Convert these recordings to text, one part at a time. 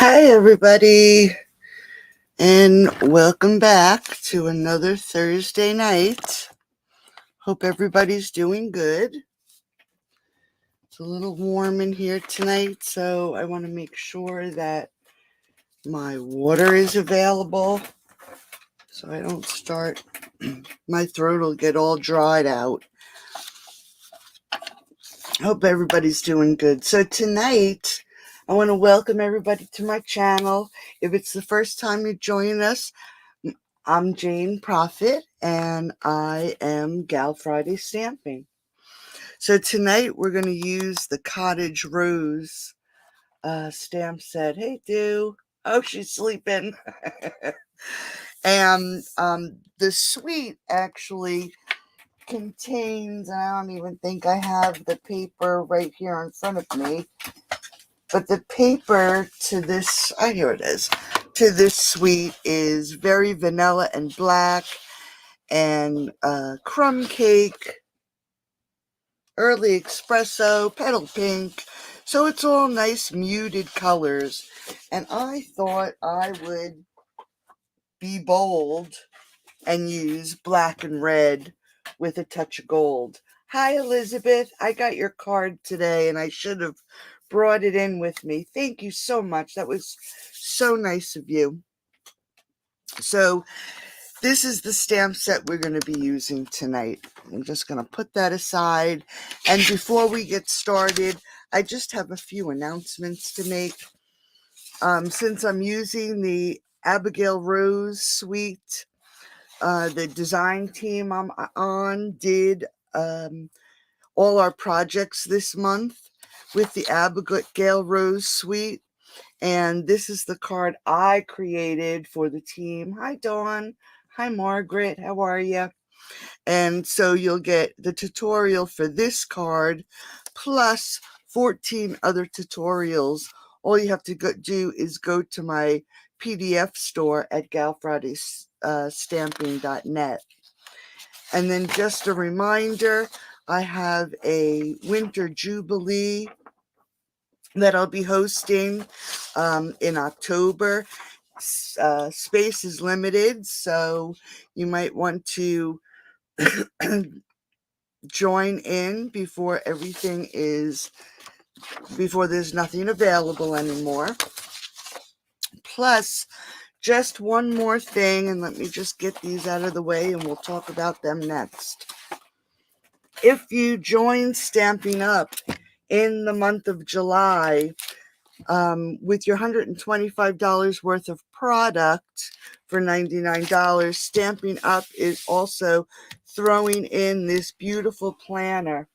Hi, everybody, and welcome back to another Thursday night. Hope everybody's doing good. It's a little warm in here tonight, so I want to make sure that my water is available so I don't start, my throat will get all dried out. Hope everybody's doing good. So tonight, I want to welcome everybody to my channel. If it's the first time you're joining us, I'm Jane Prophet, and I am Gal Friday Stamping. So tonight we're going to use the Cottage Rose stamp set. Hey, Dew. Oh, she's sleeping. And the suite actually contains, and I don't even think I have the paper right here in front of me, but the paper to this, here it is, to this suite is very vanilla and black, and crumb cake, early espresso, petal pink. So it's all nice muted colors. And I thought I would be bold and use black and red with a touch of gold. Hi, Elizabeth. I got your card today and I should have brought it in with me. Thank you so much. That was so nice of you. So this is the stamp set we're going to be using tonight. I'm just going to put that aside. And before we get started, I just have a few announcements to make. Since I'm using the Abigail Rose Suite, the design team I'm on did all our projects this month with the Abigail Rose Suite. And this is the card I created for the team. Hi, Dawn. Hi, Margaret. How are you? And so you'll get the tutorial for this card plus 14 other tutorials. All you have to do is go to my PDF store at galfridaystamping.net. And then just a reminder, I have a Winter Jubilee that I'll be hosting in October. Space is limited, so you might want to join in before there's nothing available anymore. Plus, just one more thing, and let me just get these out of the way and we'll talk about them next. If you join Stamping Up in the month of July, with your $125 worth of product for $99, Stamping Up is also throwing in this beautiful planner.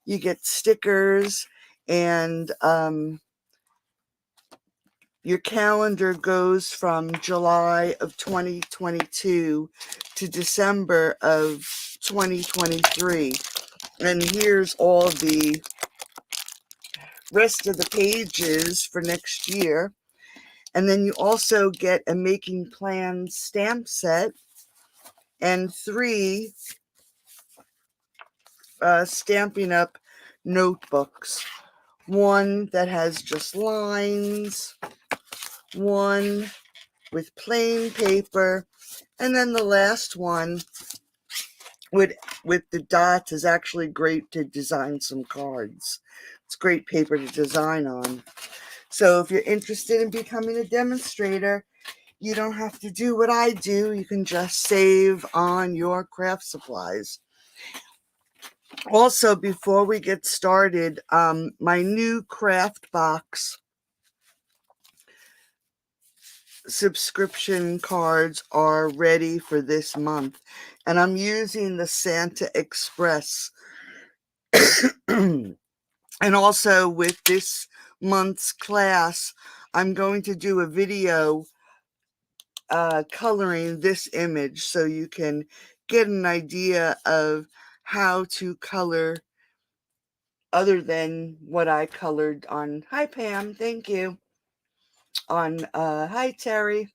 You get stickers, and your calendar goes from July of 2022 to December of 2023. And here's all the rest of the pages for next year. And then you also get a Making Plans stamp set and 3 Stamping Up notebooks. One that has just lines, one with plain paper, and then the last one with the dots is actually great to design some cards. It's great paper to design on. So if you're interested in becoming a demonstrator, you don't have to do what I do. You can just save on your craft supplies. Also, before we get started, my new craft box subscription cards are ready for this month. And I'm using the Santa Express. And also with this month's class, I'm going to do a video coloring this image so you can get an idea of how to color other than what I colored on. Hi, Pam. Thank you. Hi, Terry.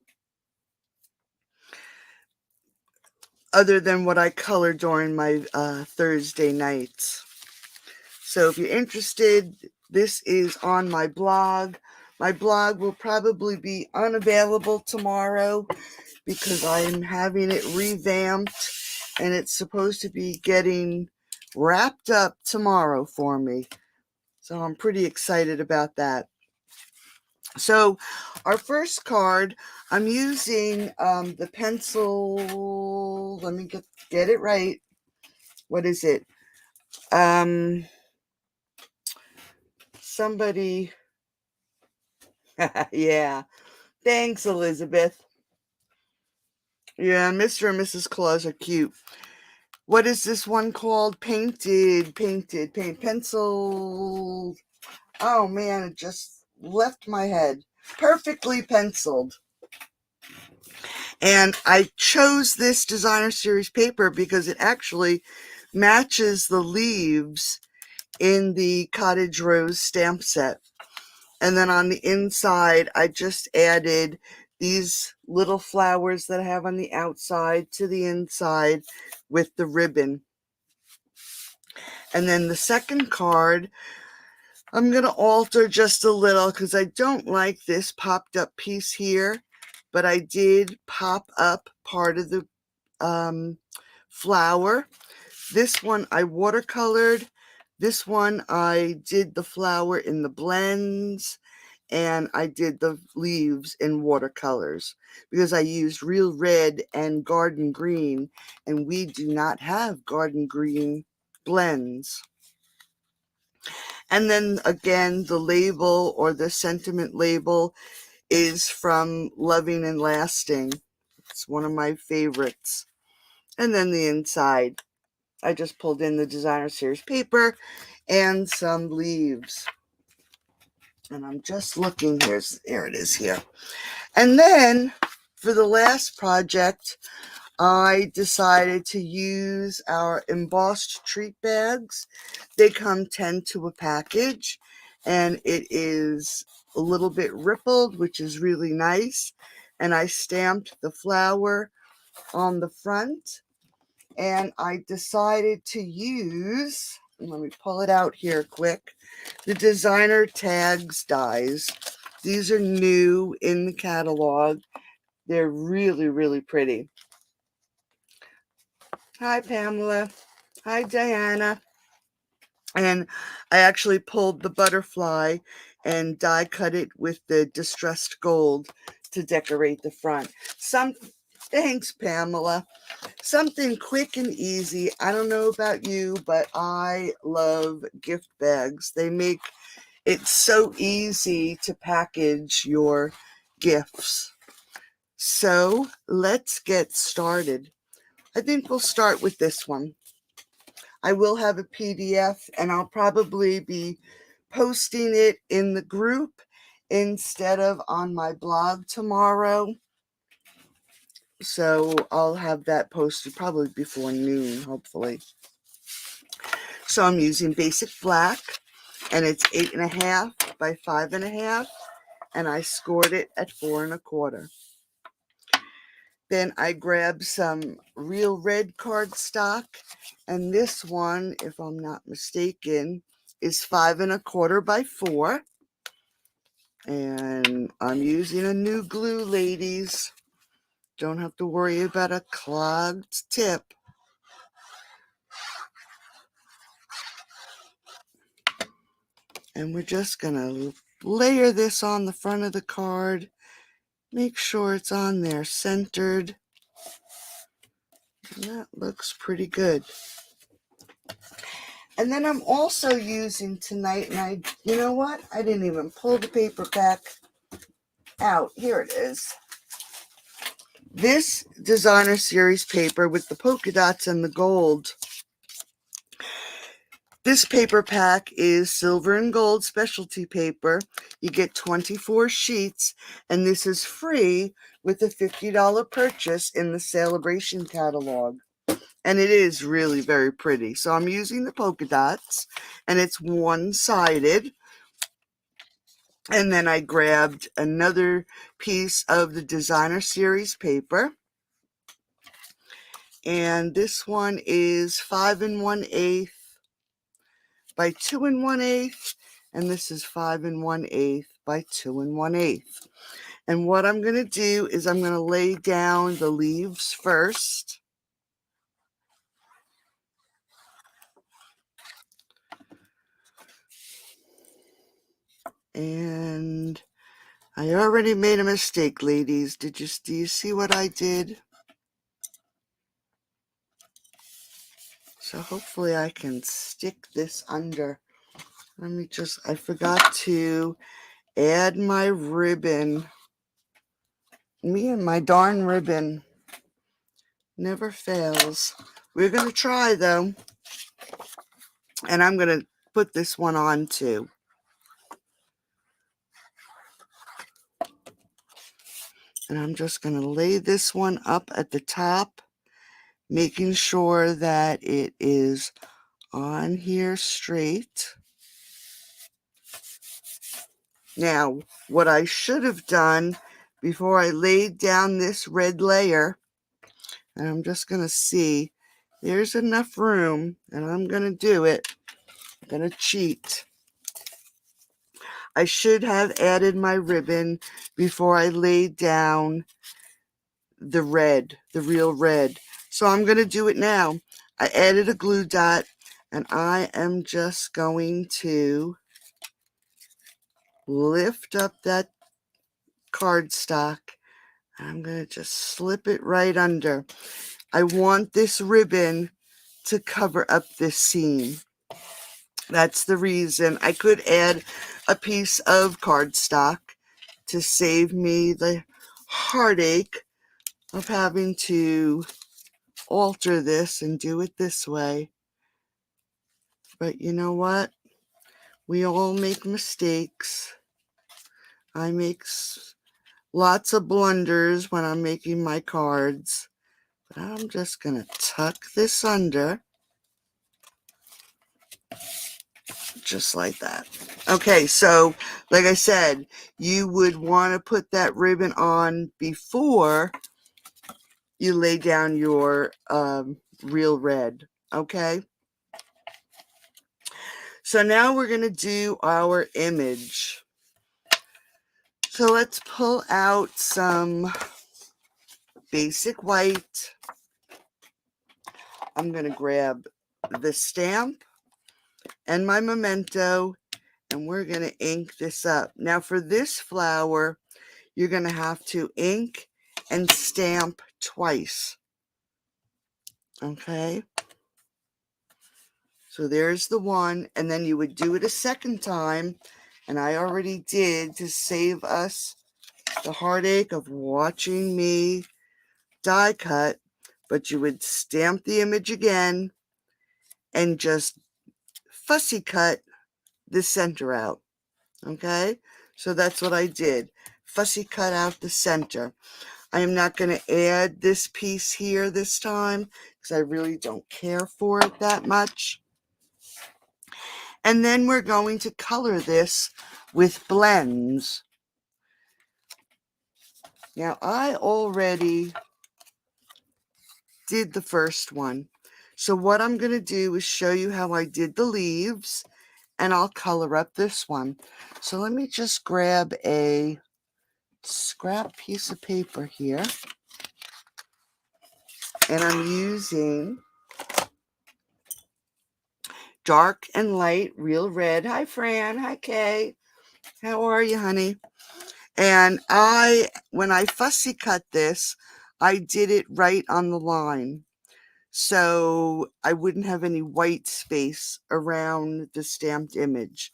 Other than what I colored during my Thursday nights. So if you're interested, this is on my blog. My blog will probably be unavailable tomorrow because I'm having it revamped and it's supposed to be getting wrapped up tomorrow for me. So I'm pretty excited about that. So our first card, I'm using the pencil. Let me get it right. What is it? Somebody. Yeah. Thanks, Elizabeth. Yeah, Mr. and Mrs. Claus are cute. What is this one called? Paint pencil. Oh man, it just left my head. Perfectly penciled. And I chose this designer series paper because it actually matches the leaves in the Cottage Rose stamp set. And then on the inside, I just added these little flowers that I have on the outside to the inside with the ribbon. And then the second card, I'm going to alter just a little because I don't like this popped up piece here, but I did pop up part of the flower. This one I watercolored. This one I did the flower in the blends, and I did the leaves in watercolors because I used real red and garden green, and we do not have garden green blends. And then again, the label or the sentiment label is from Loving and Lasting. It's one of my favorites. And then the inside, I just pulled in the designer series paper and some leaves. And I'm just looking, here it is here. And then for the last project, I decided to use our embossed treat bags. They come 10 to a package, and it is a little bit rippled, which is really nice. And I stamped the flower on the front, and I decided to use, let me pull it out here quick, the designer tags dies. These are new in the catalog. They're really, really pretty. Hi, Pamela. Hi, Diana. And I actually pulled the butterfly and die cut it with the distressed gold to decorate the front. Thanks, Pamela. Something quick and easy. I don't know about you, but I love gift bags. They make it so easy to package your gifts. So let's get started. I think we'll start with this one. I will have a PDF, and I'll probably be posting it in the group instead of on my blog tomorrow. So I'll have that posted probably before noon, hopefully. So I'm using basic black, and it's 8.5 by 5.5, and I scored it at 4 1/4. Then I grabbed some real red cardstock, and this one, if I'm not mistaken, is 5 1/4 by 4. And I'm using a new glue, ladies. Don't have to worry about a clogged tip. And we're just going to layer this on the front of the card. Make sure it's on there centered. And that looks pretty good. And then I'm also using tonight, and you know what? I didn't even pull the paper back out. Here it is. This designer series paper with the polka dots and the gold. This paper pack is silver and gold specialty paper. You get 24 sheets, and this is free with a $50 purchase in the Celebration catalog. And it is really very pretty. So I'm using the polka dots, and it's one-sided. And then I grabbed another piece of the designer series paper. And this one is 5 1/8 by 2 1/8, and this is 5 1/8 by 2 1/8. And what I'm going to do is I'm going to lay down the leaves first. And I already made a mistake, ladies. Do you see what I did? So hopefully I can stick this under. I forgot to add my ribbon. Me and my darn ribbon never fails. We're going to try though. And I'm going to put this one on too. And I'm just going to lay this one up at the top, making sure that it is on here straight. Now, what I should have done before I laid down this red layer, and I'm just going to see, there's enough room, and I'm going to do it. I'm going to cheat. I should have added my ribbon before I laid down the red, the real red. So I'm going to do it now. I added a glue dot, and I am just going to lift up that cardstock. I'm going to just slip it right under. I want this ribbon to cover up this seam. That's the reason. I could add a piece of cardstock to save me the heartache of having to alter this and do it this way. But you know what? We all make mistakes. I make lots of blunders when I'm making my cards. But I'm just going to tuck this under. Just like that. Okay, so like I said, you would want to put that ribbon on before you lay down your real red. Okay, so now we're going to do our image. So let's pull out some basic white. I'm going to grab the stamp and my memento, and we're going to ink this up. Now for this flower, you're going to have to ink and stamp twice. Okay? So there's the one, and then you would do it a second time, and I already did to save us the heartache of watching me die cut, but you would stamp the image again and just fussy cut the center out. Okay? So that's what I did. Fussy cut out the center. I am not going to add this piece here this time because I really don't care for it that much. And then we're going to color this with blends. Now, I already did the first one. So what I'm going to do is show you how I did the leaves, and I'll color up this one. So let me just grab a scrap piece of paper here. And I'm using dark and light real red. Hi, Fran. Hi, Kay. How are you, honey? And when I fussy cut this, I did it right on the line. So I wouldn't have any white space around the stamped image.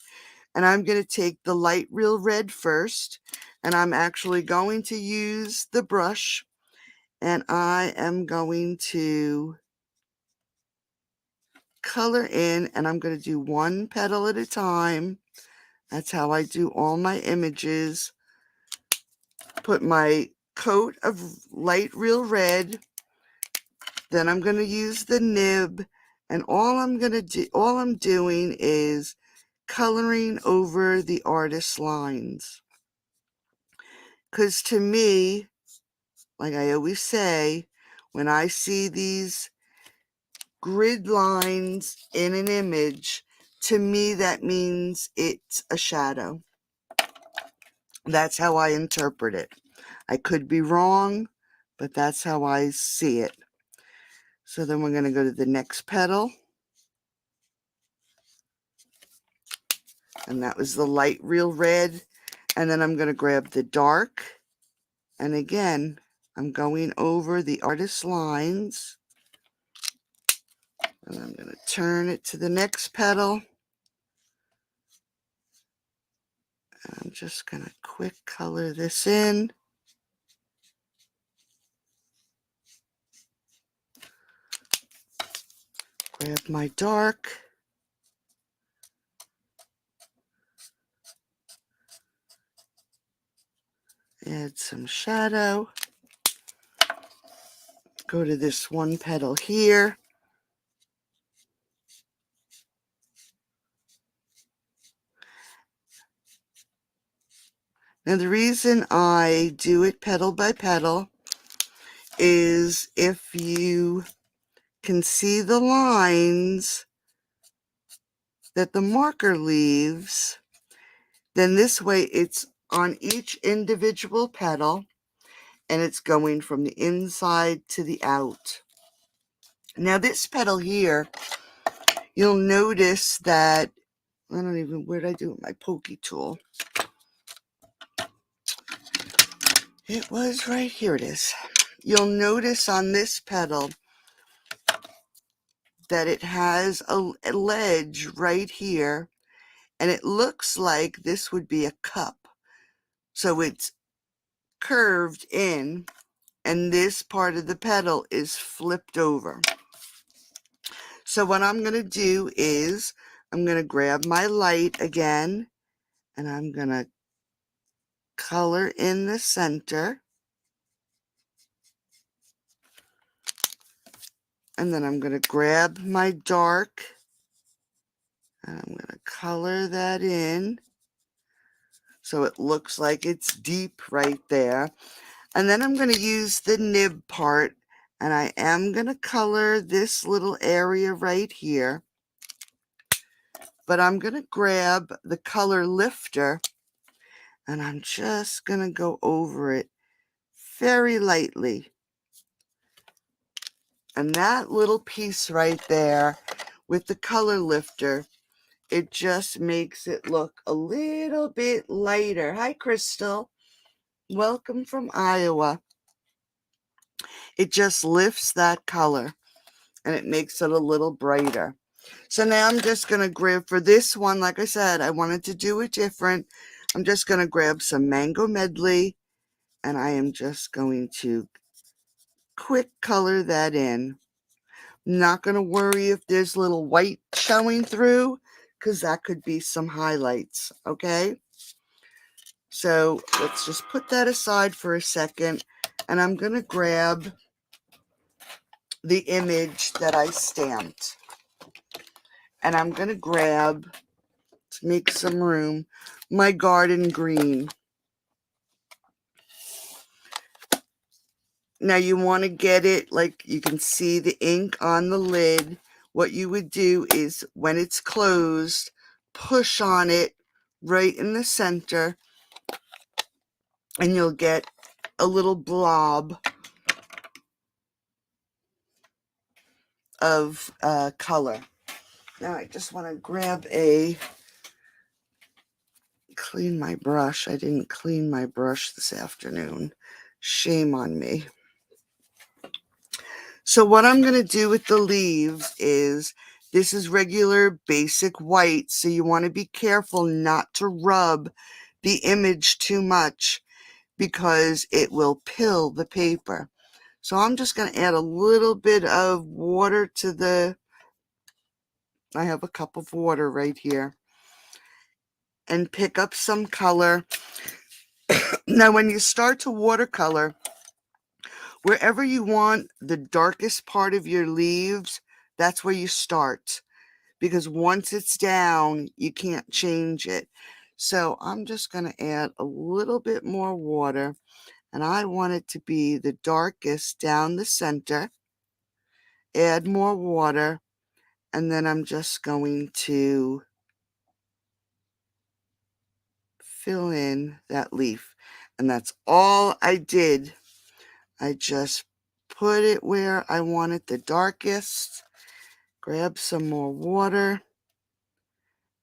And I'm going to take the light real red first. And I'm actually going to use the brush. And I am going to color in. And I'm going to do one petal at a time. That's how I do all my images. Put my coat of light real red. Then I'm going to use the nib, and all I'm doing is coloring over the artist's lines. Because to me, like I always say, when I see these grid lines in an image, to me that means it's a shadow. That's how I interpret it. I could be wrong, but that's how I see it. So then we're going to go to the next petal. And that was the light real red. And then I'm going to grab the dark. And again, I'm going over the artist's lines. And I'm going to turn it to the next petal. And I'm just going to quick color this in. Grab my dark. Add some shadow. Go to this one petal here. Now the reason I do it petal by petal is if you can see the lines that the marker leaves, then this way it's on each individual petal and it's going from the inside to the out. Now this petal here, you'll notice that, I don't even, where did I do it? My pokey tool. It was right here, it is. You'll notice on this petal that it has a ledge right here, and it looks like this would be a cup. So it's curved in, and this part of the petal is flipped over. So what I'm going to do is I'm going to grab my light again, and I'm going to color in the center. And then I'm going to grab my dark, and I'm going to color that in so it looks like it's deep right there. And then I'm going to use the nib part, and I am going to color this little area right here. But I'm going to grab the color lifter, and I'm just going to go over it very lightly. And that little piece right there with the color lifter, it just makes it look a little bit lighter. Hi, Crystal. Welcome from Iowa. It just lifts that color, and it makes it a little brighter. So now I'm just going to grab, for this one, like I said, I wanted to do it different. I'm just going to grab some Mango Medley, and I am just going to quick color that in. I'm not going to worry if there's little white showing through, because that could be some highlights, okay? So let's just put that aside for a second, and I'm going to grab the image that I stamped. And I'm going to grab, to make some room, my garden green. Now you want to get it, like you can see the ink on the lid. What you would do is when it's closed, push on it right in the center, and you'll get a little blob of color. Now I just want to grab clean my brush. I didn't clean my brush this afternoon. Shame on me. So what I'm going to do with the leaves is, this is regular basic white, so you want to be careful not to rub the image too much because it will pill the paper. So I'm just going to add a little bit of water to I have a cup of water right here, and pick up some color. Now when you start to watercolor, wherever you want the darkest part of your leaves, that's where you start. Because once it's down, you can't change it. So I'm just going to add a little bit more water, and I want it to be the darkest down the center. Add more water, and then I'm just going to fill in that leaf. And that's all I did. I just put it where I want it the darkest. Grab some more water.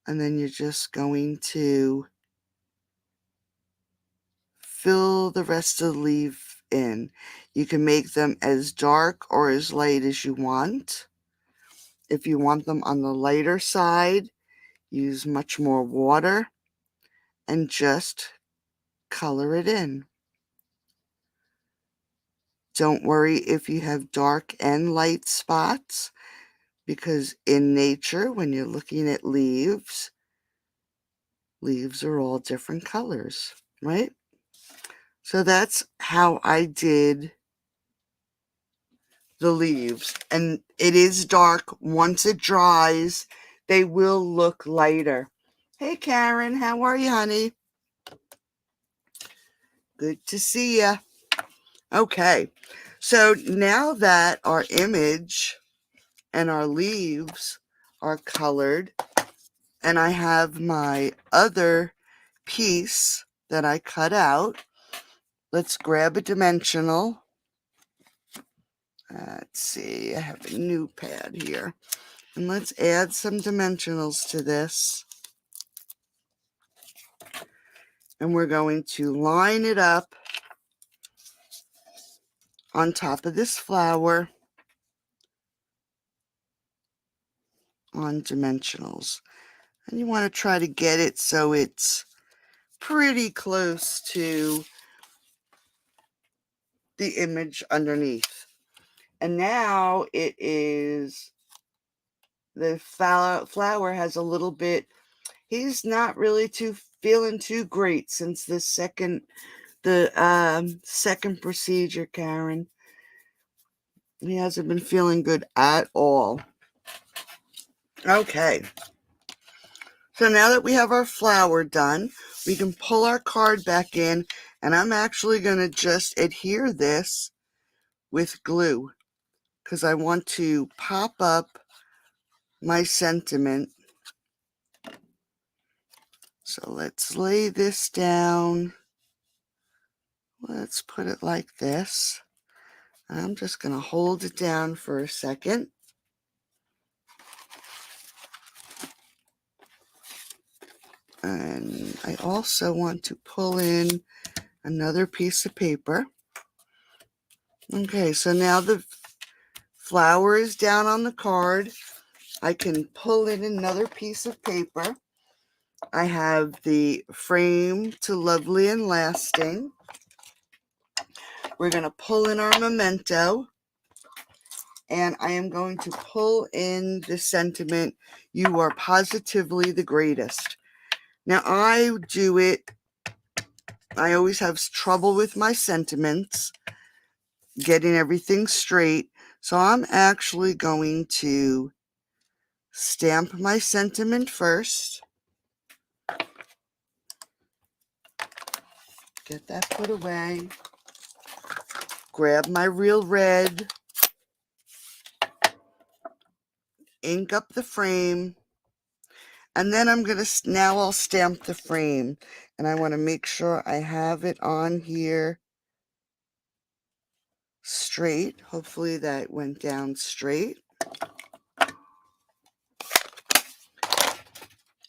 And then you're just going to fill the rest of the leaf in. You can make them as dark or as light as you want. If you want them on the lighter side, use much more water and just color it in. Don't worry if you have dark and light spots, because in nature, when you're looking at leaves, leaves are all different colors, right? So that's how I did the leaves. And it is dark. Once it dries, they will look lighter. Hey, Karen, how are you, honey? Good to see ya. Okay, so now that our image and our leaves are colored, and I have my other piece that I cut out, let's grab a dimensional. Let's see, I have a new pad here. And let's add some dimensionals to this. And we're going to line it up on top of this flower on dimensionals. And you want to try to get it so it's pretty close to the image underneath. And now it is, the flower has a little bit, he's not really feeling too great since the second procedure, Karen. He hasn't been feeling good at all. Okay. So now that we have our flower done, we can pull our card back in, and I'm actually going to just adhere this with glue because I want to pop up my sentiment. So let's lay this down. Let's put it like this. I'm just going to hold it down for a second. And I also want to pull in another piece of paper. Okay, so now the flower is down on the card. I can pull in another piece of paper. I have the frame to Lovely and Lasting. We're going to pull in our memento. And I am going to pull in the sentiment, "You are positively the greatest." Now I always have trouble with my sentiments, getting everything straight. So I'm actually going to stamp my sentiment first. Get that put away. Grab my real red. Ink up the frame. And then I'll stamp the frame. And I want to make sure I have it on here straight. Hopefully that went down straight.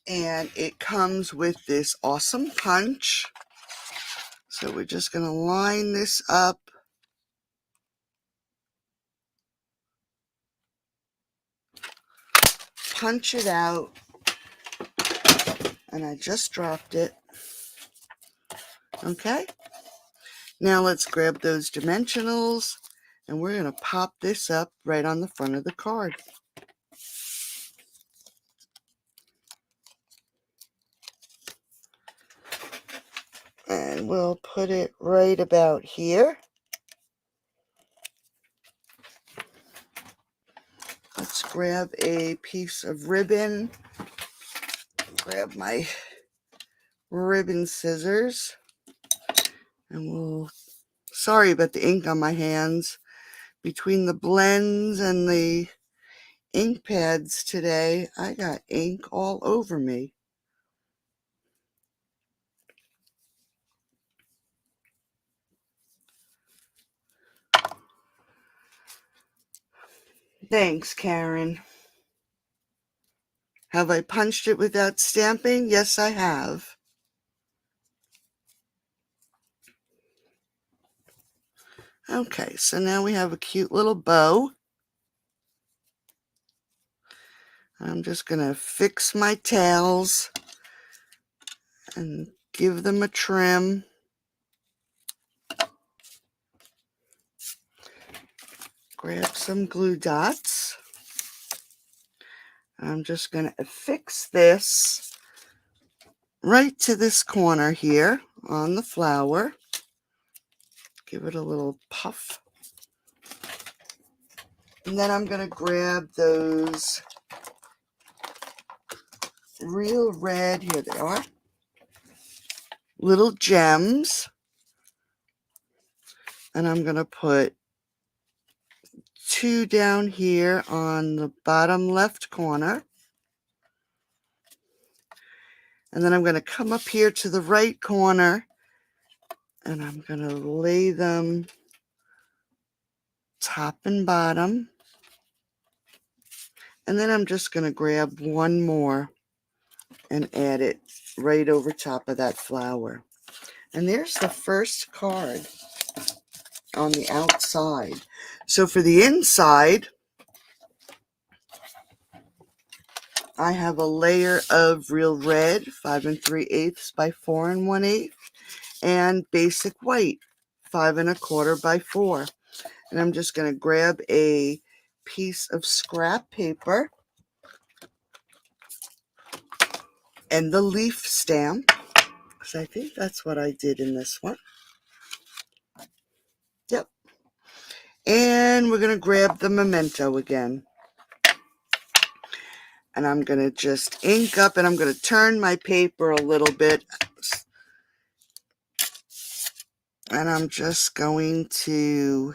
And it comes with this awesome punch. So we're just going to line this up. Punch it out. And I just dropped it. Okay. Now let's grab those dimensionals. And we're going to pop this up right on the front of the card. And we'll put it right about here. Let's grab a piece of ribbon. Grab my ribbon scissors. And sorry about the ink on my hands. Between the blends and the ink pads today, I got ink all over me. Thanks, Karen. Have I punched it without stamping? Yes, I have. Okay, so now we have a cute little bow. I'm just going to fix my tails and give them a trim. Grab some glue dots. I'm just going to affix this right to this corner here on the flower. Give it a little puff. And then I'm going to grab those real red, here they are, little gems. And I'm going to put 2 down here on the bottom left corner. And then I'm going to come up here to the right corner and I'm going to lay them top and bottom. And then I'm just going to grab one more and add it right over top of that flower. And there's the first card on the outside. So for the inside, I have a layer of real red, 5 3/8 by 4 1/8, and basic white, 5 1/4 by 4. And I'm just going to grab a piece of scrap paper and the leaf stamp, because I think that's what I did in this one. Yep. And we're going to grab the memento again. And I'm going to just ink up, and I'm going to turn my paper a little bit. And I'm just going to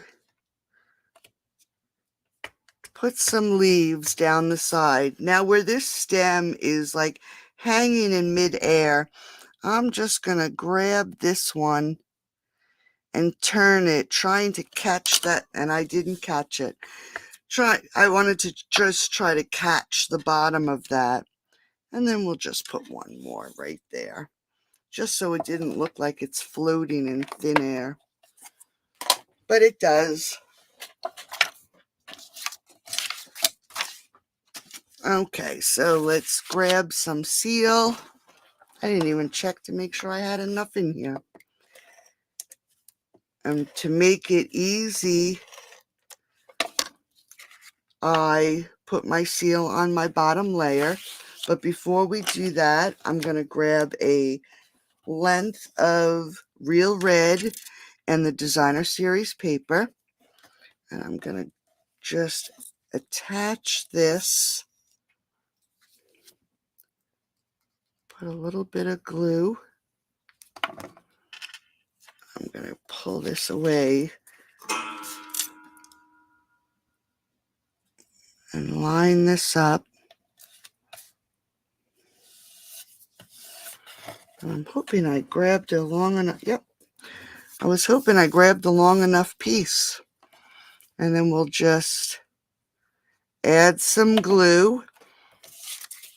put some leaves down the side. Now where this stem is like hanging in midair, I'm just going to grab this one and turn it, trying to catch that, and I didn't catch it. I wanted to just try to catch the bottom of that. And then we'll just put one more right there, just so it didn't look like it's floating in thin air. But it does. Okay, so let's grab some seal. I didn't even check to make sure I had enough in here. And to make it easy, I put my seal on my bottom layer. But before we do that, I'm going to grab a length of real red and the designer series paper. And I'm going to just attach this. Put a little bit of glue. I'm going to pull this away and line this up. And I'm hoping I grabbed a long enough, yep. I was hoping I grabbed a long enough piece. And then we'll just add some glue.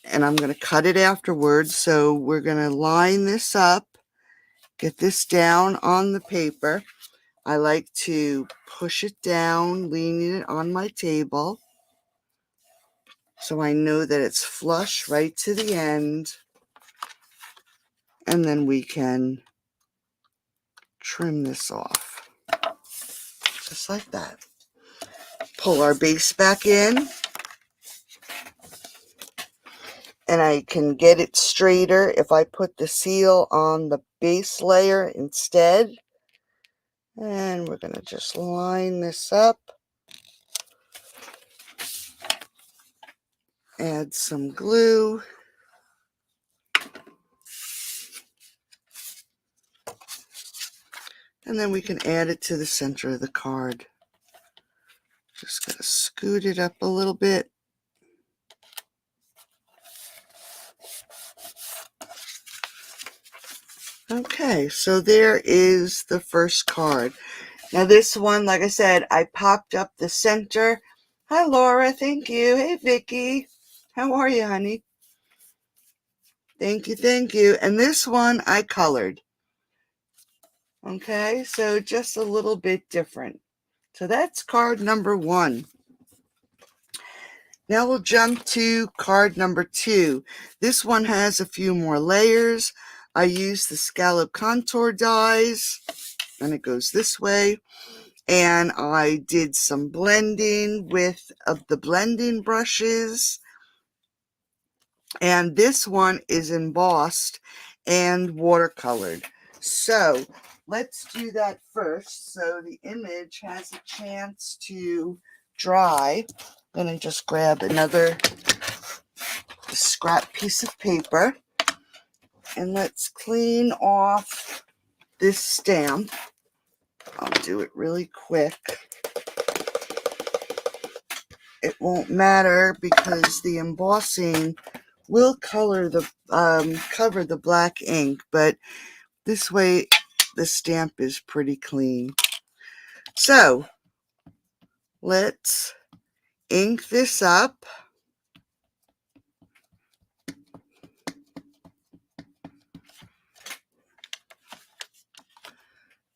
And I'm going to cut it afterwards. So we're going to line this up, get this down on the paper. I like to push it down, leaning it on my table, so I know that it's flush right to the end. And then we can trim this off, just like that. Pull our base back in. And I can get it straighter if I put the seal on the base layer instead. And we're going to just line this up. Add some glue. And then we can add it to the center of the card. Just going to scoot it up a little bit. Okay, so there is the first card. Now this one, like I said, I popped up the center Hi, Laura. Thank you. Hey, Vicky. How are you, honey? Thank you. Thank you. And this one I colored. Okay, so just a little bit different. So that's card number 1. Now we'll jump to card number 2. This one has a few more layers. I used the scallop contour dies, and it goes this way. And I did some blending with the blending brushes. And this one is embossed and watercolored. So let's do that first so the image has a chance to dry. I'm going to just grab another scrap piece of paper and let's clean off this stamp. I'll do it really quick. It won't matter because the embossing will cover the black ink, but this way the stamp is pretty clean. So let's ink this up.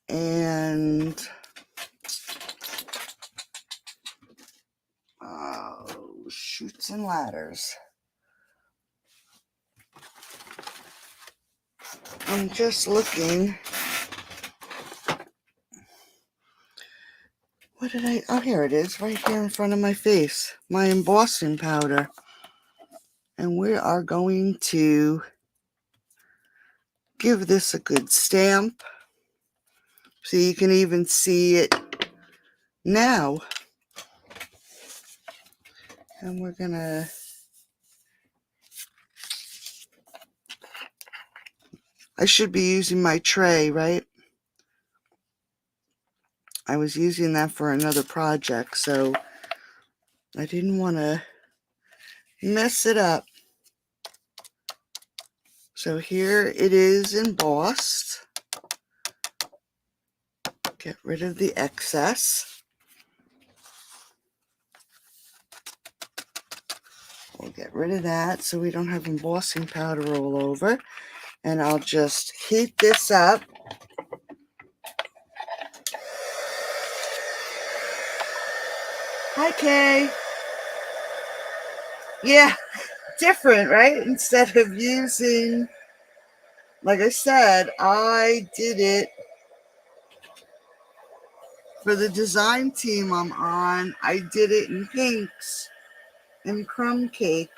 And chutes and ladders. I'm just looking. What did I, oh, here it is, right here in front of my face, my embossing powder. And we are going to give this a good stamp. So you can even see it now. And we're gonna, I should be using my tray, right? I was using that for another project, so I didn't want to mess it up. So here it is embossed. Get rid of the excess. We'll get rid of that so we don't have embossing powder all over. And I'll just heat this up. Hi, Kay. Yeah, different, right? Instead of using, like I said, I did it for the design team I'm on. I did it in pinks and crumb cake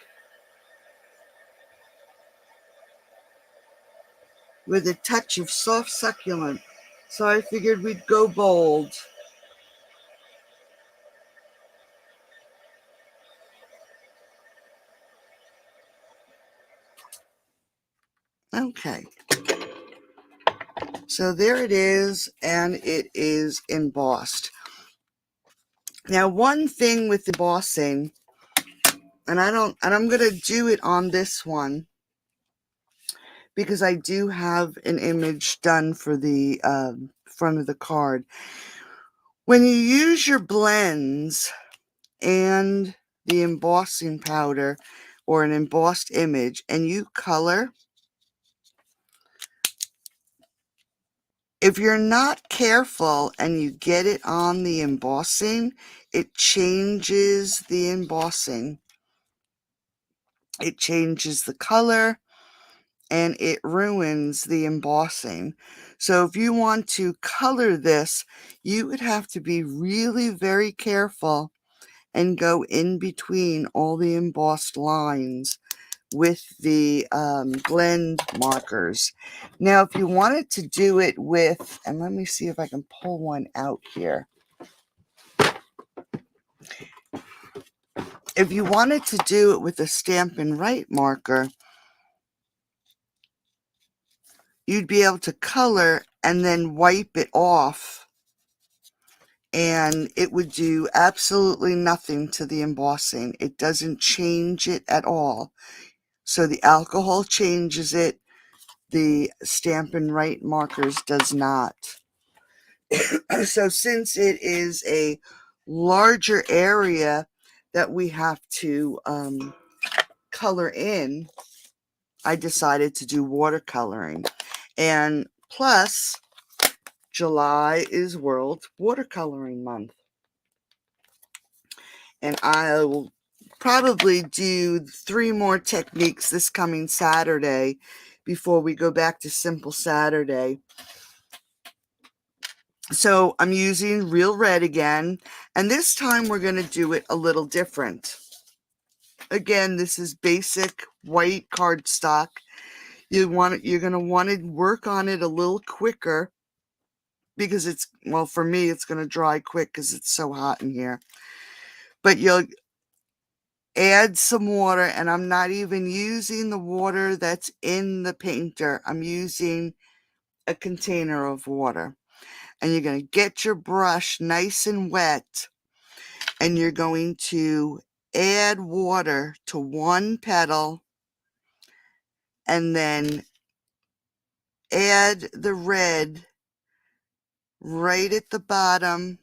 with a touch of soft succulent. So I figured we'd go bold. Okay. So there it is, and it is embossed. Now, one thing with embossing, and I'm going to do it on this one because I do have an image done for the front of the card. When you use your blends and the embossing powder or an embossed image and you color, if you're not careful and you get it on the embossing, it changes the embossing. It changes the color and it ruins the embossing. So if you want to color this, you would have to be really very careful and go in between all the embossed lines with the blend markers. Now, if you wanted to do it with, and let me see if I can pull one out here. If you wanted to do it with a Stampin' Write marker, you'd be able to color and then wipe it off, and it would do absolutely nothing to the embossing. It doesn't change it at all. So the alcohol changes it. The Stampin' Write markers does not. So since it is a larger area that we have to color in, I decided to do watercoloring. And plus, July is World Watercoloring Month. And I'll probably do 3 more techniques this coming Saturday before we go back to Simple Saturday. So I'm using Real Red again, and this time we're going to do it a little different. Again, this is basic white cardstock. You're going to want to work on it a little quicker because it's, well, for me, it's going to dry quick because it's so hot in here. But you'll add some water, and I'm not even using the water that's in the painter. I'm using a container of water. And you're going to get your brush nice and wet, and you're going to add water to one petal, and then add the red right at the bottom,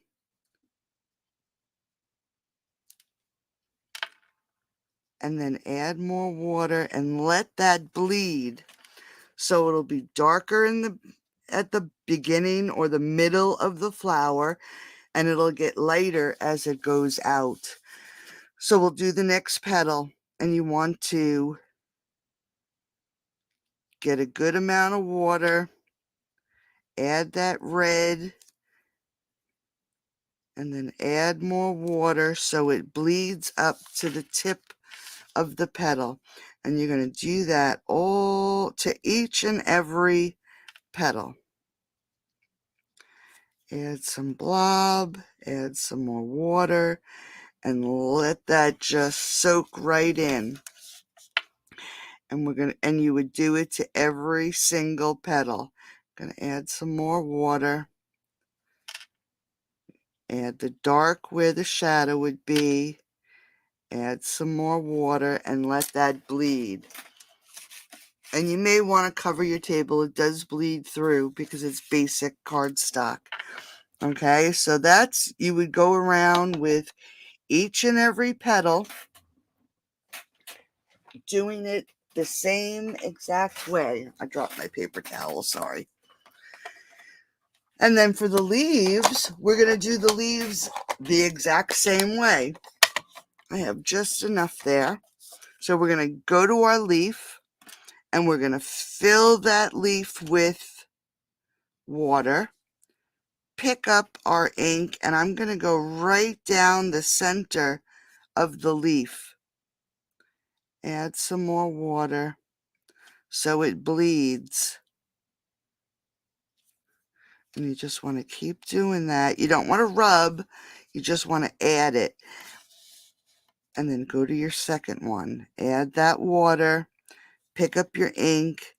and then add more water and let that bleed. So it'll be darker at the beginning or the middle of the flower, and it'll get lighter as it goes out. So we'll do the next petal, and you want to get a good amount of water, add that red, and then add more water so it bleeds up to the tip of the petal. And you're going to do that all to each and every petal. Add some blob, add some more water, and let that just soak right in. And you would do it to every single petal. Gonna add some more water. Add the dark where the shadow would be. Add some more water and let that bleed. And you may want to cover your table. It does bleed through because it's basic cardstock. Okay, so that's, you would go around with each and every petal, doing it the same exact way. I dropped my paper towel, sorry. And then for the leaves, we're going to do the leaves the exact same way. I have just enough there. So we're going to go to our leaf, and we're going to fill that leaf with water. Pick up our ink, and I'm going to go right down the center of the leaf. Add some more water so it bleeds. And you just want to keep doing that. You don't want to rub, you just want to add it. And then go to your second one. Add that water, pick up your ink,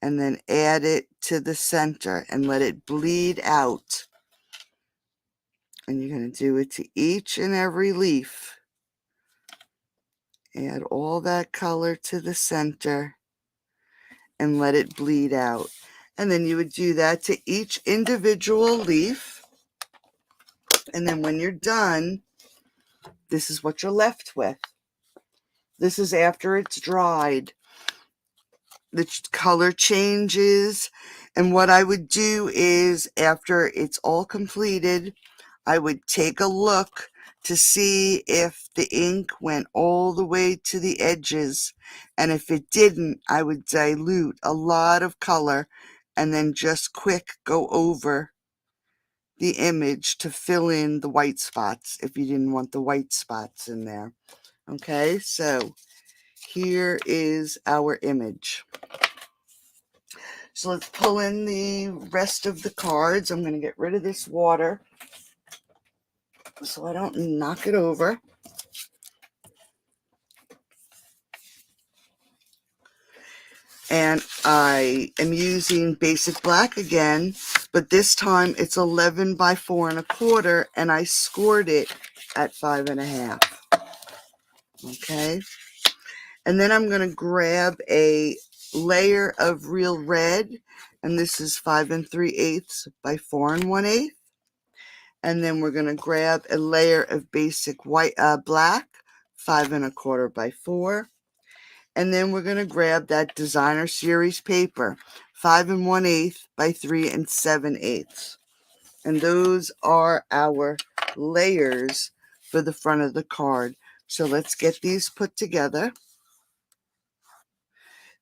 and then add it to the center and let it bleed out. And you're going to do it to each and every leaf. Add all that color to the center and let it bleed out. And then you would do that to each individual leaf. And then when you're done, this is what you're left with. This is after it's dried. The color changes. And what I would do is, after it's all completed, I would take a look to see if the ink went all the way to the edges. And if it didn't, I would dilute a lot of color and then just quick go over the image to fill in the white spots if you didn't want the white spots in there. Okay, so here is our image. So let's pull in the rest of the cards. I'm going to get rid of this water so I don't knock it over. And I am using basic black again, but this time it's 11 by 4 1/4, and I scored it at 5 1/2. Okay. And then I'm going to grab a layer of Real Red, and this is 5 3/8 by 4 1/8. And then we're going to grab a layer of basic white black, 5¼ by 4. And then we're going to grab that designer series paper, 5 1/8 by 3 7/8. And those are our layers for the front of the card. So let's get these put together.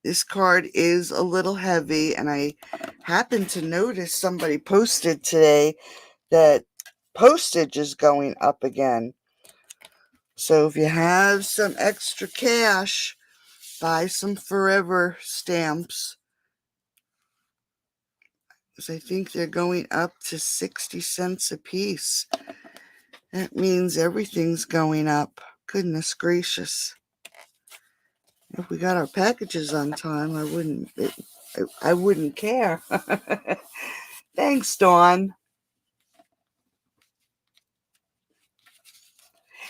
This card is a little heavy, and I happened to notice somebody posted today that postage is going up again. So if you have some extra cash, buy some Forever stamps, because I think they're going up to 60 cents a piece. That means everything's going up. Goodness gracious. If we got our packages on time, I wouldn't care. Thanks, Dawn.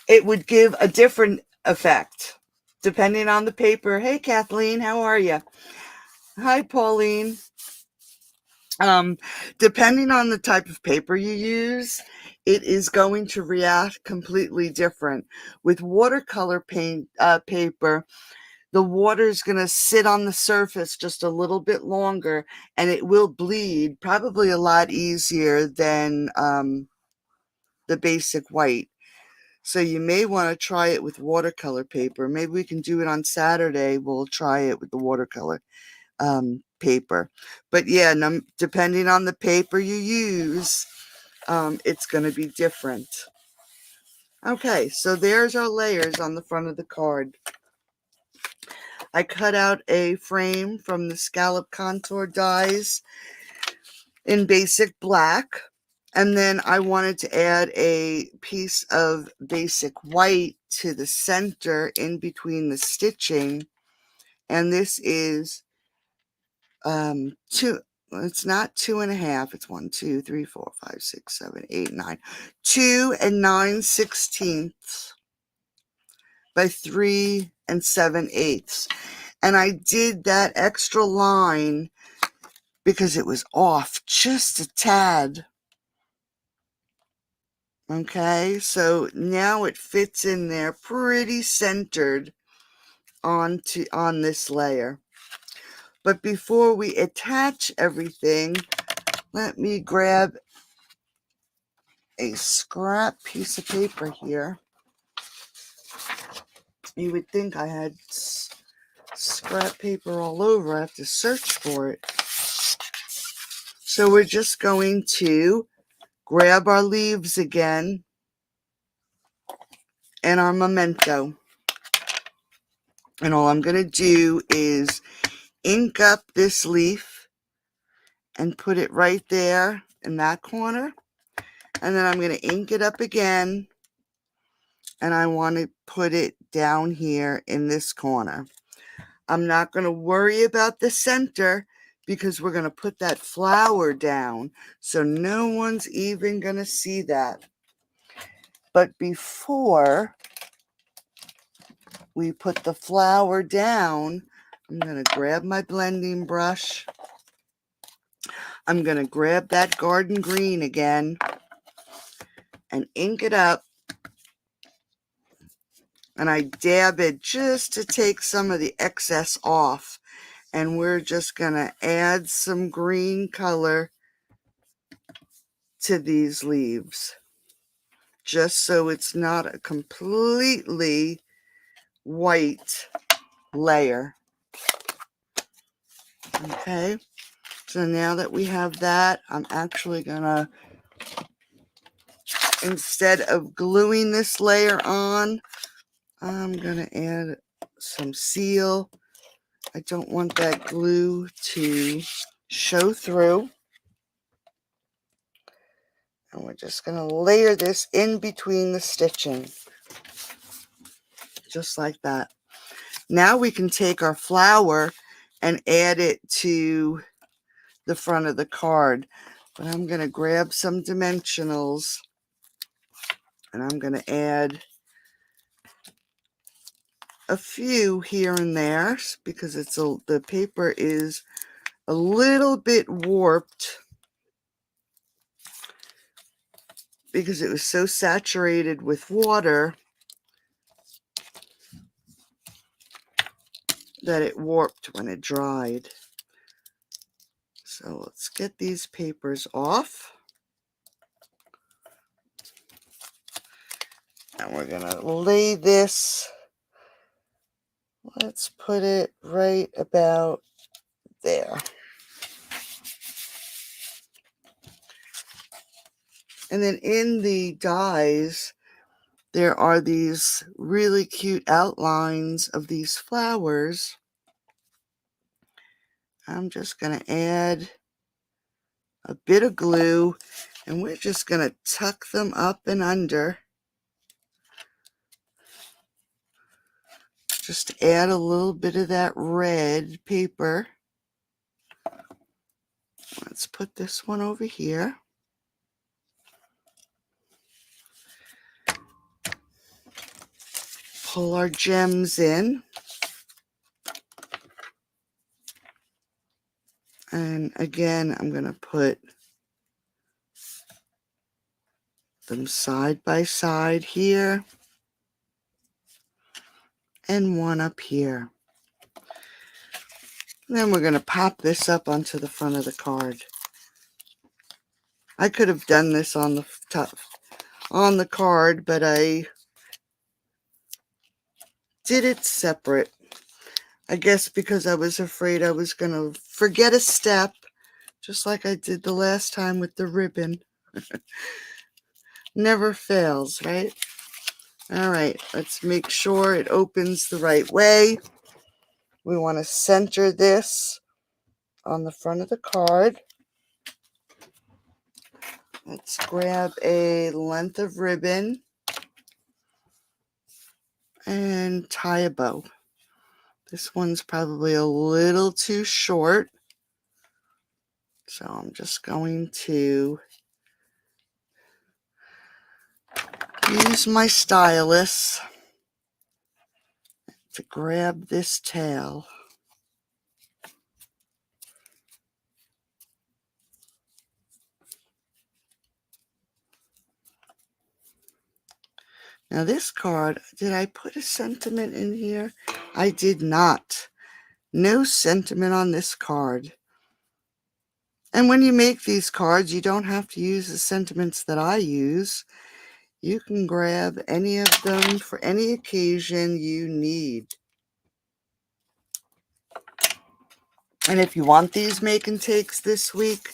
It would give a different effect depending on the paper. Hey, Kathleen, how are you? Hi, Pauline. Depending on the type of paper you use, it is going to react completely different. With watercolor paint paper, the water is going to sit on the surface just a little bit longer, and it will bleed probably a lot easier than the basic white. So you may want to try it with watercolor paper. Maybe we can do it on Saturday. We'll try it with the watercolor paper. But yeah, depending on the paper you use, it's going to be different. Okay, so there's our layers on the front of the card. I cut out a frame from the scallop contour dies in basic black. And then I wanted to add a piece of basic white to the center in between the stitching. And this is it's not 2½, it's 1, 2, 3, 4, 5, 6, 7, 8, 9. 2 9/16 by 3 7/8. And I did that extra line because it was off just a tad. Okay, so now it fits in there pretty centered on this layer. But before we attach everything, let me grab a scrap piece of paper here. You would think I had scrap paper all over. I have to search for it. So we're just going to grab our leaves again and our memento. And all I'm going to do is ink up this leaf and put it right there in that corner. And then I'm going to ink it up again. And I want to put it down here in this corner. I'm not going to worry about the center because we're going to put that flower down. So no one's even going to see that. But before we put the flower down, I'm going to grab my blending brush. I'm going to grab that garden green again and ink it up. And I dab it just to take some of the excess off. And we're just going to add some green color to these leaves, just so it's not a completely white layer. Okay, so now that we have that, I'm actually going to, instead of gluing this layer on, I'm going to add some seal. I don't want that glue to show through. And we're just going to layer this in between the stitching. Just like that. Now we can take our flower and add it to the front of the card. But I'm going to grab some dimensionals. And I'm going to add a few here and there because the paper is a little bit warped because it was so saturated with water that it warped when it dried. So let's get these papers off. And we're going to lay this, let's put it right about there. And then in the dies, there are these really cute outlines of these flowers. I'm just going to add a bit of glue, and we're just going to tuck them up and under. Just add a little bit of that red paper. Let's put this one over here. Pull our gems in. And again, I'm going to put them side by side here. And one up here. And then we're going to pop this up onto the front of the card. I could have done this on the top, on the card, but I did it separate. I guess because I was afraid I was going to forget a step, just like I did the last time with the ribbon. Never fails, right? All right, let's make sure it opens the right way. We want to center this on the front of the card. Let's grab a length of ribbon and tie a bow. This one's probably a little too short, so I'm just going to use my stylus to grab this tail. Now this card, did I put a sentiment in here? I did not. No sentiment on this card. And when you make these cards, you don't have to use the sentiments that I use. You can grab any of them for any occasion you need. And if you want these make and takes this week,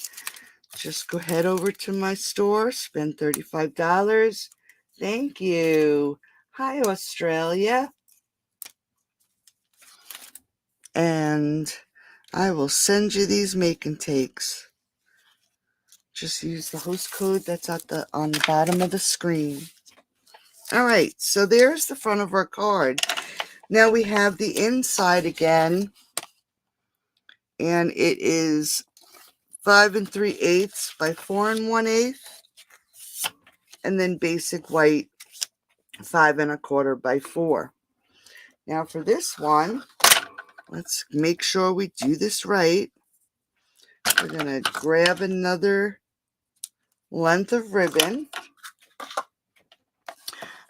just go head over to my store, spend $35. Thank you. Hi, Australia. And I will send you these make and takes. Just use the host code that's on the bottom of the screen. All right, so there's the front of our card. Now we have the inside again, and it is 5 3/8 by 4 1/8, and then basic white 5 1/4 by 4. Now for this one, let's make sure we do this right. We're going to grab another length of ribbon.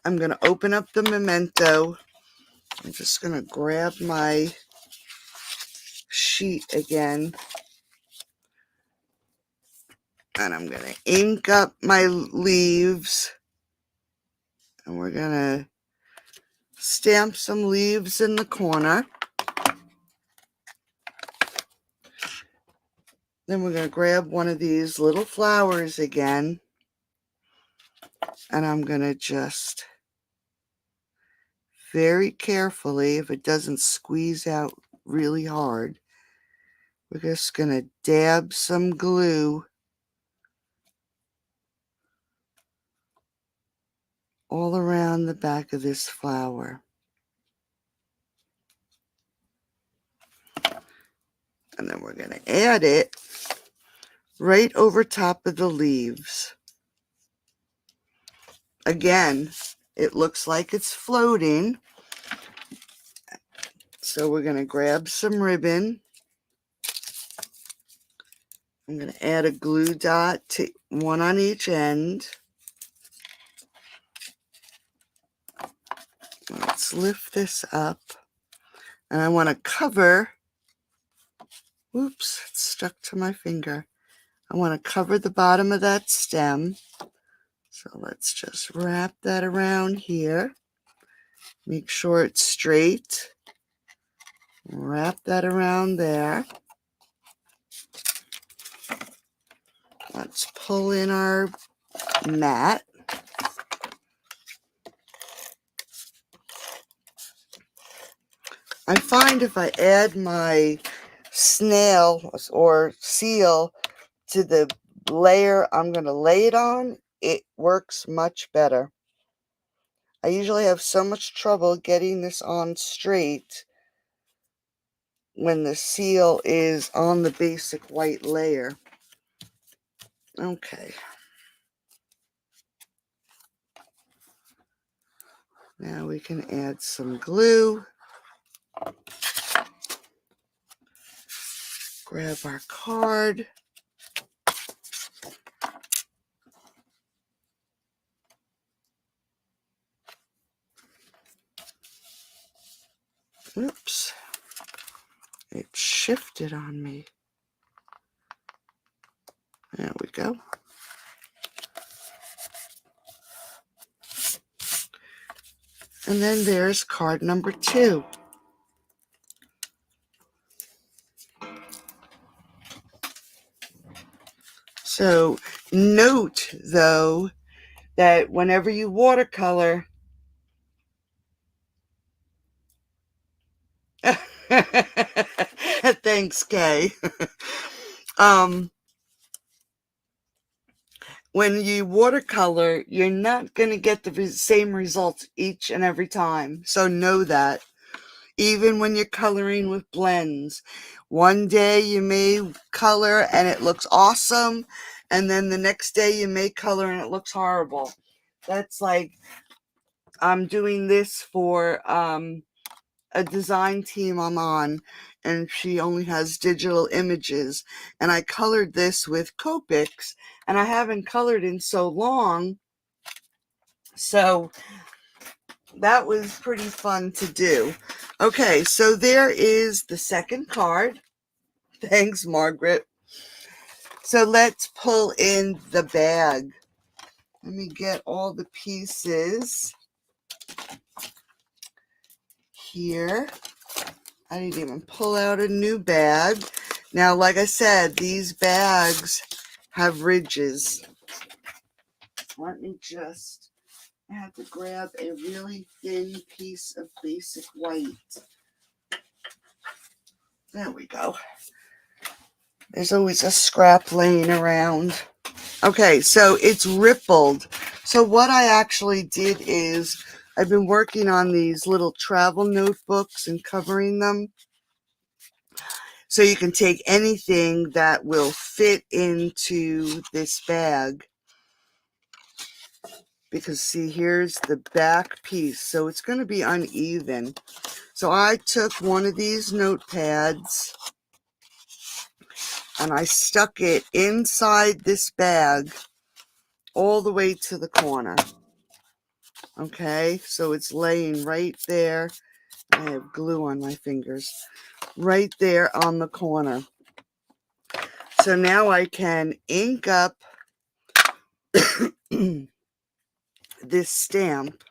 I'm going to open up the memento. I'm just going to grab my sheet again. And I'm going to ink up my leaves. And we're going to stamp some leaves in the corner. Then we're going to grab one of these little flowers again. And I'm going to just very carefully, if it doesn't squeeze out really hard, we're just going to dab some glue all around the back of this flower. And then we're going to add it right over top of the leaves. Again, it looks like it's floating. So we're going to grab some ribbon. I'm going to add a glue dot to one on each end. Let's lift this up. And I want to cover, whoops, it's stuck to my finger. I want to cover the bottom of that stem. So let's just wrap that around here. Make sure it's straight. Wrap that around there. Let's pull in our mat. I find if I add my snail or seal to the layer I'm going to lay it on, it works much better. I usually have so much trouble getting this on straight when the seal is on the basic white layer. Okay. Now we can add some glue. Grab our card. Oops. It shifted on me. There we go. And then there's card number 2. So note, though, that whenever you watercolor, thanks, Kay. When you watercolor, you're not going to get the same results each and every time. So know that. Even when you're coloring with blends, one day you may color and it looks awesome, and then the next day you may color and it looks horrible. That's like, I'm doing this for a design team I'm on, and she only has digital images, and I colored this with Copics, and I haven't colored in so long, so that was pretty fun to do. Okay, so there is the second card. Thanks, Margaret. So let's pull in the bag. Let me get all the pieces here. I didn't even pull out a new bag. Now, like I said, these bags have ridges. Let me just, I have to grab a really thin piece of basic white. There we go. There's always a scrap laying around. Okay, so it's rippled. So what I actually did is, I've been working on these little travel notebooks and covering them. So you can take anything that will fit into this bag. Because see, here's the back piece. So it's going to be uneven. So I took one of these notepads and I stuck it inside this bag all the way to the corner. Okay, so it's laying right there. I have glue on my fingers. Right there on the corner. So now I can ink up this stamp.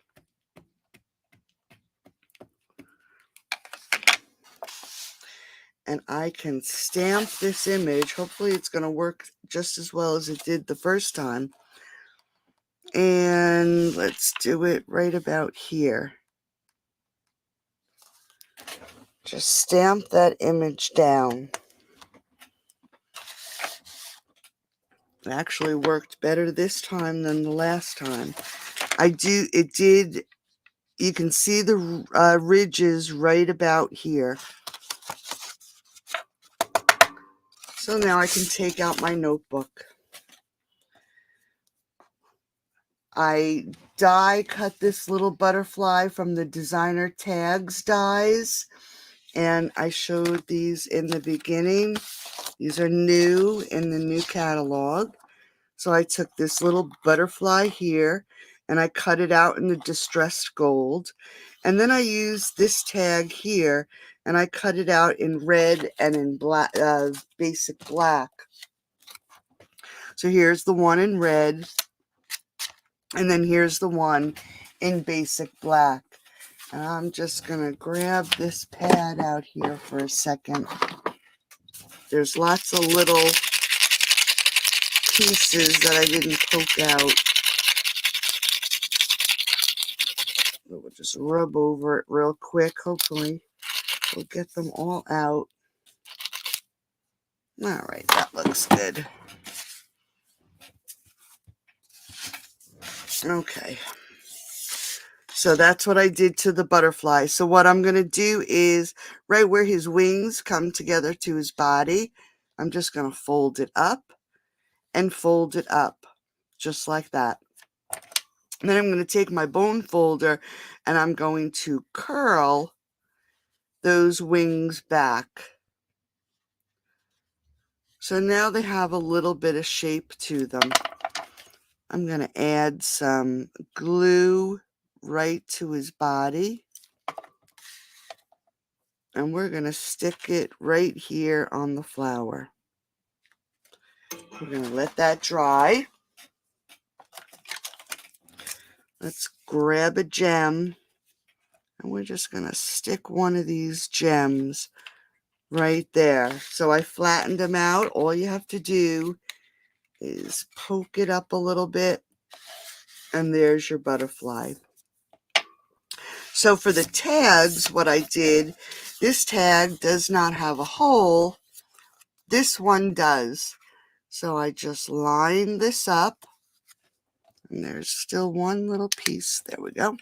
And I can stamp this image. Hopefully it's going to work just as well as it did the first time. And let's do it right about here. Just stamp that image down. It actually worked better this time than the last time. You can see the ridges right about here. So now I can take out my notebook. I die cut this little butterfly from the designer tags dies, and I showed these in the beginning. These are new in the new catalog. So I took this little butterfly here and I cut it out in the distressed gold, And then I use this tag here, and I cut it out in red and in black, basic black. So here's the one in red, and then here's the one in basic black. And I'm just going to grab this pad out here for a second. There's lots of little pieces that I didn't poke out. We'll just rub over it real quick. Hopefully we'll get them all out. All right, that looks good. Okay. So that's what I did to the butterfly. So what I'm going to do is right where his wings come together to his body, I'm just going to fold it up and fold it up just like that. And then I'm going to take my bone folder and I'm going to curl those wings back. So now they have a little bit of shape to them. I'm going to add some glue right to his body. And we're going to stick it right here on the flower. We're going to let that dry. Let's grab a gem. And we're just going to stick one of these gems right there. So I flattened them out. All you have to do is poke it up a little bit. And there's your butterfly. So for the tags, what I did, this tag does not have a hole. This one does. So I just lined this up. And there's still one little piece. There we go.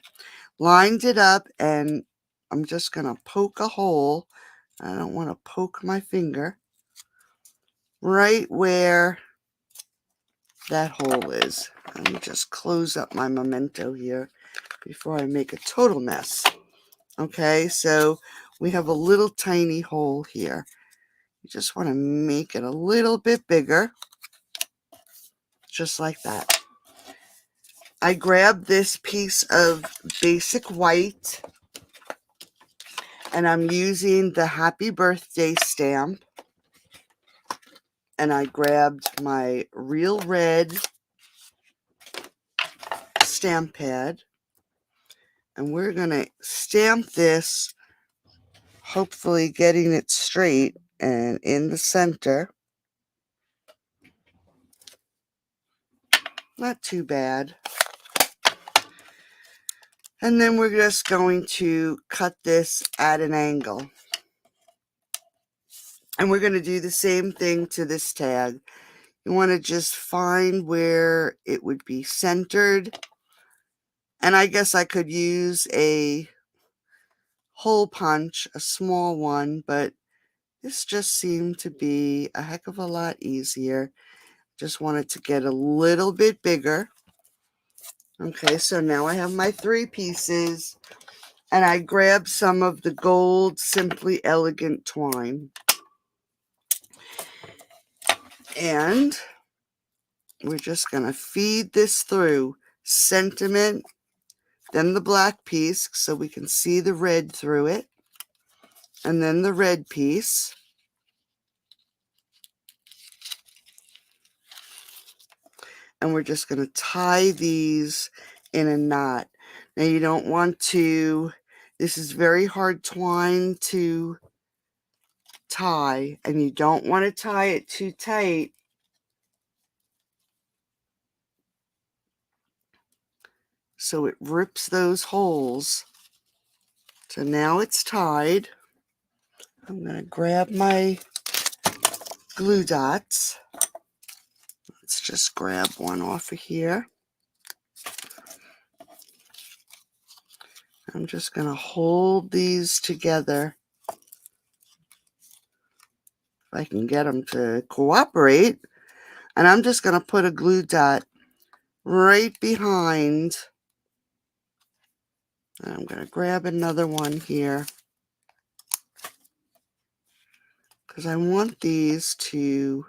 Lined it up, and I'm just going to poke a hole. I don't want to poke my finger. Right where that hole is. Let me just close up my memento here before I make a total mess. Okay, so we have a little tiny hole here. You just want to make it a little bit bigger. Just like that. I grabbed this piece of basic white, and I'm using the happy birthday stamp. And I grabbed my real red stamp pad. And we're going to stamp this, hopefully getting it straight and in the center. Not too bad. And then we're just going to cut this at an angle. And we're going to do the same thing to this tag. You want to just find where it would be centered. And I guess I could use a hole punch, a small one, but this just seemed to be a heck of a lot easier. Just wanted to get a little bit bigger. Okay, so now I have my 3 pieces, and I grabbed some of the gold Simply Elegant twine. And we're just going to feed this through sentiment, then the black piece so we can see the red through it, and then the red piece. And we're just going to tie these in a knot. Now you don't want to, this is very hard twine to tie, and you don't want to tie it too tight. So it rips those holes. So now it's tied. I'm going to grab my glue dots. Let's just grab one off of here. I'm just going to hold these together. If I can get them to cooperate. And I'm just going to put a glue dot right behind. And I'm going to grab another one here, because I want these to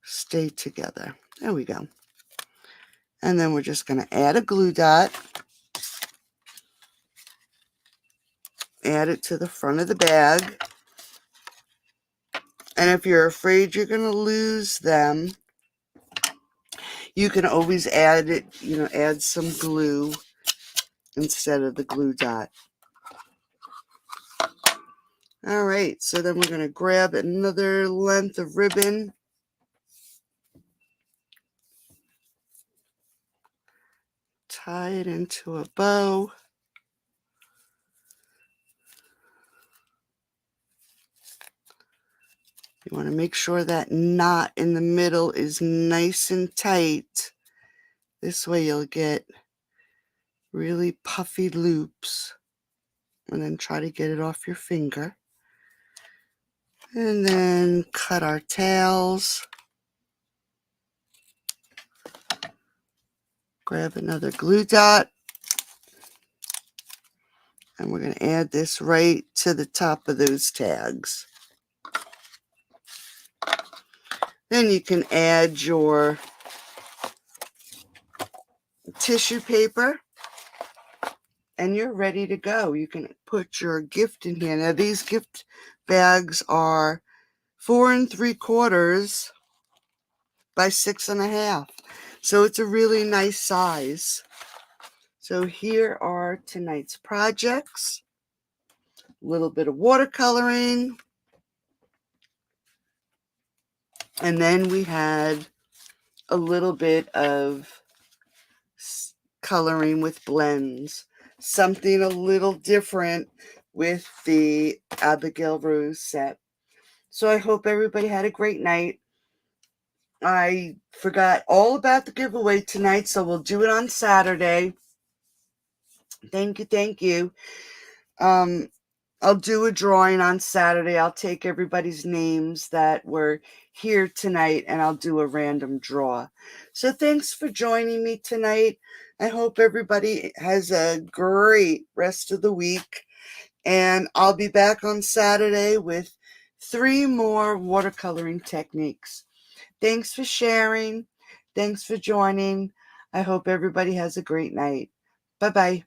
stay together. There we go. And then we're just going to add a glue dot. add it to the front of the bag. And if you're afraid you're going to lose them, you can always add it, add some glue instead of the glue dot. All right, so then we're going to grab another length of ribbon. Tie it into a bow. You want to make sure that knot in the middle is nice and tight. This way you'll get really puffy loops. And then try to get it off your finger. And then cut our tails. Grab another glue dot. And we're going to add this right to the top of those tags. Then you can add your tissue paper. And you're ready to go. You can put your gift in here. Now these gift bags are 4 3/4 by 6.5. So it's a really nice size. So here are tonight's projects. A little bit of watercoloring. And then we had a little bit of coloring with blends. Something a little different with the Abigail Rose set. So I hope everybody had a great night. I forgot all about the giveaway tonight, so we'll do it on Saturday. Thank you. I'll do a drawing on Saturday. I'll take everybody's names that were here tonight and I'll do a random draw. So thanks for joining me tonight. I hope everybody has a great rest of the week. And I'll be back on Saturday with 3 more watercoloring techniques. Thanks for sharing. Thanks for joining. I hope everybody has a great night. Bye-bye.